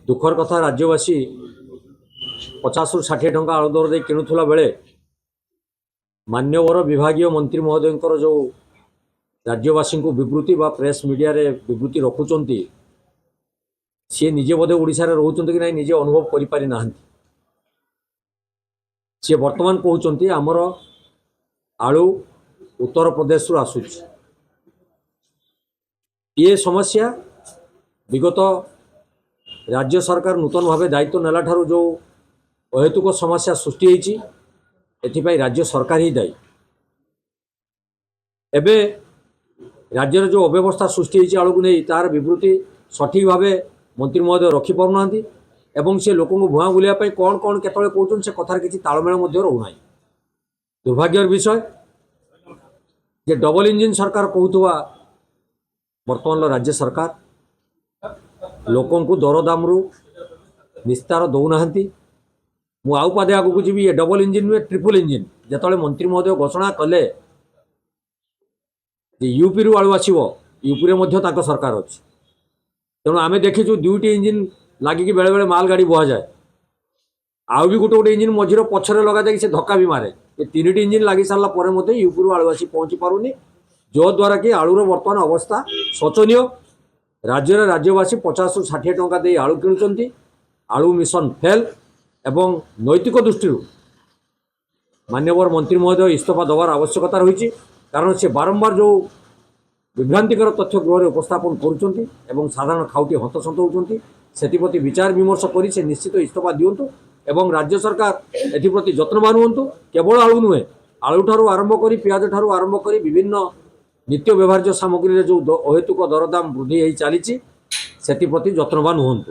दुखर कथा राज्यवासी 50 ରୁ 60 टंका आलू दर दे किणुला बेले मान्यवर विभाग मंत्री महोदय जो राज्यवासी को विवृत्ति बा प्रेस मीडिया रे विवृत्ति रखुंट सी निजे बोधे ओडिशा रे रहउचंती कि नहीं निजे अनुभव करि पारि नाहंती। सी वर्तमान कहउचंती हमर आलू उत्तर प्रदेश रु आसुच। ये समस्या विगत राज्य सरकार नूतन भाव दायित्व नेला ठारू जो अहेतुक समस्या सृष्टि होती एथिपाई राज्य सरकार ही दायी। एबे राज्य जो अव्यवस्था सृष्टि होती आलू को नहीं तार विवृत्ति सठिक भाव मंत्री महोदय रखिपार एवं से लोक भुआ बुलायापी कौन कौन केतले कहते से कथार किसी तालमेल रोना। दुर्भाग्यर विषय जे डबल इंजिन सरकार कहूथुवा वर्तमान राज्य सरकार लोकों को दरदाम रु निस्तार दौना। मु आउ पादे आगू जी ये डबल इंजिन नुहे ट्रिपल इंजिन जिते मंत्री महोदय घोषणा कले यूपी रु आलू आसो यूपी सरकार अच्छी तेणु आम देखीचु दुईटी इंजिन लगिकी बेले बेले माल गाड़ी बुआ जाए आउ भी गोटे गोटे इंजिन मझीर पछरे लगा जाए से धक्का भी मारे। ये तीन इंजिन लगी सारा पर यूपी रु आलू आसी पहुँची पारुनी जो द्वारा कि आलूर बर्तमान अवस्था शोचनीय। राज्य राज्यवासी 50 ରୁ 60 टंका दे आलू किणुचंती। आलू मिशन फेल एवं नैतिक दृष्टि मान्यवर मंत्री महोदय इस्तीफा देवार आवश्यकता रही कारण से बारंबार जो विभ्रांतिकर तथ्य गृह में उपस्थापन करुँच साधारण खाउटी हतसंत होती से विचार विमर्श कर से निश्चित इस्तीफा दिंतु एवं राज्य सरकार एप्रति जत्नवान हूँ। केवल आलू नुहे आलू ठारू आरंभ कर पियाज ठारू आरंभ कर विभिन्न नित्य व्यवहार्य सामग्री जो अहेतुक दरदाम वृद्धि चली से जत्नवान हूँ।